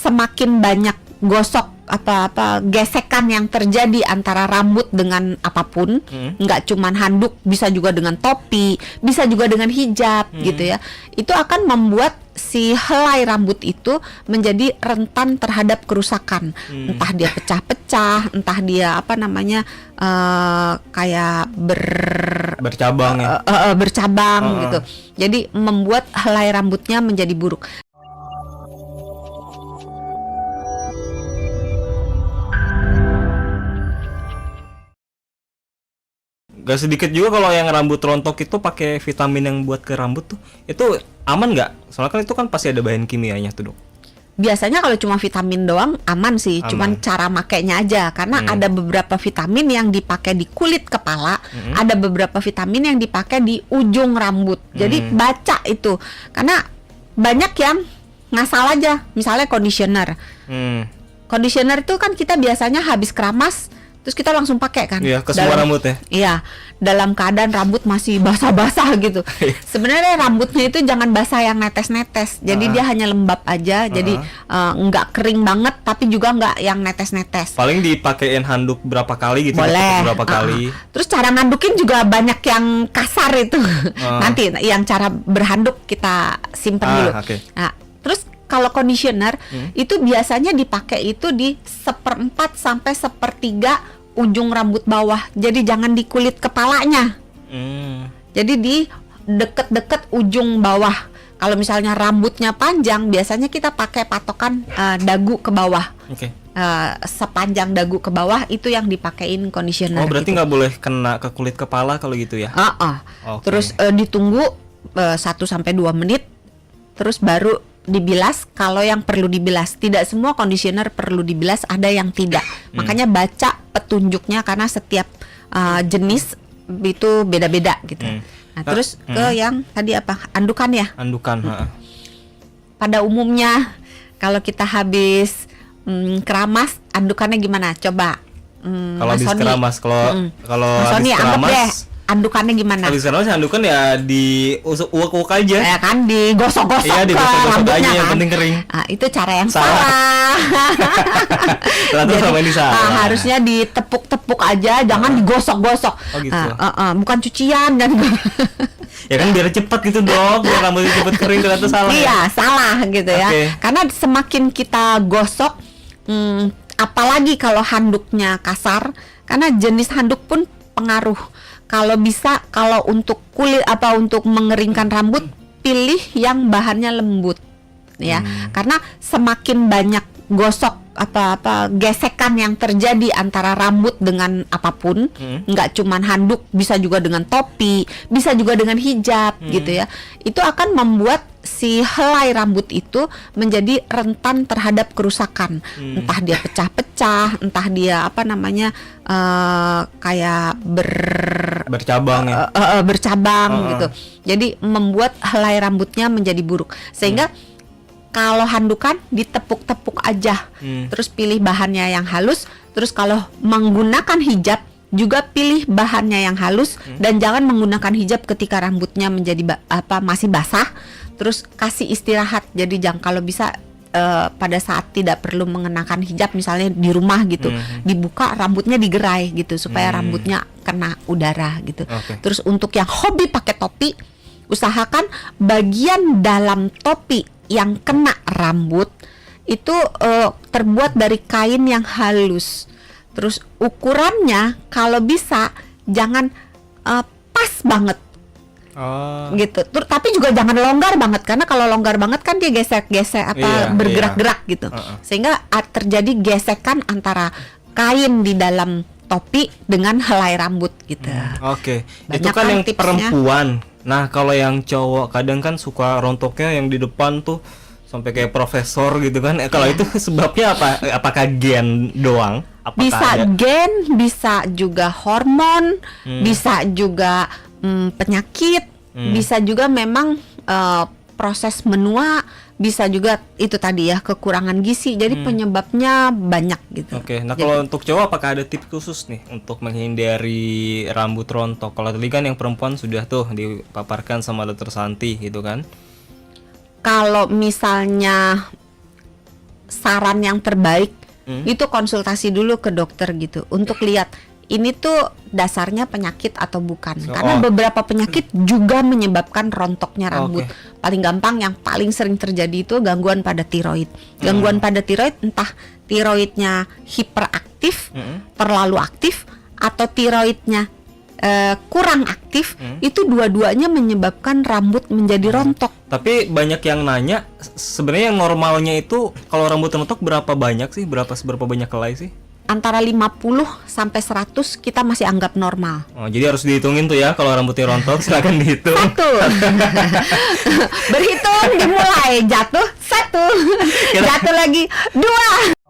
semakin banyak gosok apa gesekan yang terjadi antara rambut dengan apapun, nggak cuman handuk, bisa juga dengan topi, bisa juga dengan hijab gitu ya. Itu akan membuat si helai rambut itu menjadi rentan terhadap kerusakan. Entah dia pecah-pecah, entah dia kayak bercabang ya. Bercabang gitu. Jadi membuat helai rambutnya menjadi buruk. Gak sedikit juga kalau yang rambut rontok itu pakai vitamin yang buat ke rambut tuh. Itu aman nggak? Soalnya kan itu kan pasti ada bahan kimianya tuh, Dok. Biasanya kalau cuma vitamin doang aman sih, cuman cara makainya aja. Karena ada beberapa vitamin yang dipakai di kulit kepala, ada beberapa vitamin yang dipakai di ujung rambut. Jadi baca itu, karena banyak yang ngasal aja. Misalnya conditioner. Conditioner itu kan kita biasanya habis keramas terus kita langsung pakai kan? Iya, ke semua rambut ya? Iya, dalam keadaan rambut masih basah-basah gitu. Sebenarnya rambutnya itu jangan basah yang netes-netes. Jadi dia hanya lembab aja. Jadi nggak kering banget, tapi juga nggak yang netes-netes. Paling dipakein handuk berapa kali gitu? Boleh. Berapa kali? Terus cara ngandukin juga banyak yang kasar itu. Nanti yang cara berhanduk kita simpen dulu. Okay. Nah, terus kalau conditioner itu biasanya dipakai itu di 1/4 sampai 1/3 ujung rambut bawah. Jadi jangan di kulit kepalanya. Jadi di deket-deket ujung bawah. Kalau misalnya rambutnya panjang, biasanya kita pakai patokan dagu ke bawah. Sepanjang dagu ke bawah itu yang dipakein conditioner. Oh, berarti gitu. nggak boleh kena ke kulit kepala kalau gitu ya? Terus ditunggu 1-2 menit. Terus baru dibilas kalau yang perlu dibilas. Tidak semua conditioner perlu dibilas, ada yang tidak. Makanya baca petunjuknya karena setiap jenis itu beda-beda gitu. Nah, terus ke yang tadi apa? Andukan ya? Andukan, Pada umumnya kalau kita habis keramas, andukannya gimana? Coba. Kalau habis keramas, kalau Mas Sony, habis anggap deh keramas andukannya gimana? habis keramas andukan ya di uak-uak aja. Ya kan, digosok-gosok Iya, ke digosok-gosok rambutnya aja, yang kan. penting kering. Itu cara yang salah. Ternyata sama ini salah. Harusnya ditepuk-tepuk aja, jangan digosok-gosok. Oh gitu. Bukan cucian dan Ya kan biar cepat gitu, Dok, biar rambutnya cepat kering. Ternyata salah. Iya, salah gitu ya. Karena semakin kita gosok, apalagi kalau handuknya kasar, karena jenis handuk pun pengaruh. Kalau bisa, kalau untuk kulit untuk mengeringkan rambut, pilih yang bahannya lembut, ya. Karena semakin banyak gosok gesekan yang terjadi antara rambut dengan apapun, nggak cuman handuk, bisa juga dengan topi, bisa juga dengan hijab gitu ya. Itu akan membuat si helai rambut itu menjadi rentan terhadap kerusakan. Entah dia pecah-pecah, entah dia kayak bercabang ya. Bercabang gitu. Jadi membuat helai rambutnya menjadi buruk. Sehingga kalau handukan ditepuk-tepuk aja, terus pilih bahannya yang halus. Terus kalau menggunakan hijab juga pilih bahannya yang halus dan jangan menggunakan hijab ketika rambutnya menjadi masih basah. Terus kasih istirahat. Jadi kalau bisa pada saat tidak perlu mengenakan hijab, misalnya di rumah gitu, dibuka rambutnya digerai gitu supaya rambutnya kena udara gitu. Terus untuk yang hobi pakai topi, usahakan bagian dalam topi yang kena rambut itu terbuat dari kain yang halus. Terus ukurannya kalau bisa jangan pas banget. Gitu. Tapi juga jangan longgar banget, karena kalau longgar banget kan dia gesek-gesek bergerak-gerak gitu. Sehingga terjadi gesekan antara kain di dalam topi dengan helai rambut gitu. Itu kan yang tipsnya. Perempuan. Nah, kalau yang cowok kadang kan suka rontoknya yang di depan tuh sampai kayak profesor gitu kan. Kalau itu sebabnya apa? Apakah gen doang? Bisa gen, bisa juga hormon, bisa juga penyakit, bisa juga memang proses menua, bisa juga itu tadi ya kekurangan gizi. Jadi penyebabnya banyak gitu. Nah kalau untuk cowok apakah ada tips khusus nih untuk menghindari rambut rontok? Kalau tadi kan yang perempuan sudah tuh dipaparkan sama Dokter Santi gitu kan. Kalau misalnya saran yang terbaik itu konsultasi dulu ke dokter gitu untuk lihat ini tuh dasarnya penyakit atau bukan. Karena beberapa penyakit juga menyebabkan rontoknya rambut. Paling gampang yang paling sering terjadi itu gangguan pada tiroid. Gangguan pada tiroid entah tiroidnya hiperaktif, terlalu aktif, atau tiroidnya kurang aktif, itu dua-duanya menyebabkan rambut menjadi rontok. Tapi banyak yang nanya, sebenarnya yang normalnya itu kalau rambut rontok berapa banyak sih? Seberapa banyak helai sih? Antara 50 sampai 100 kita masih anggap normal. Oh, jadi harus dihitungin tuh ya kalau rambutnya rontok, silakan dihitung. 1. Berhitung dimulai, jatuh 1. Jatuh lagi 2.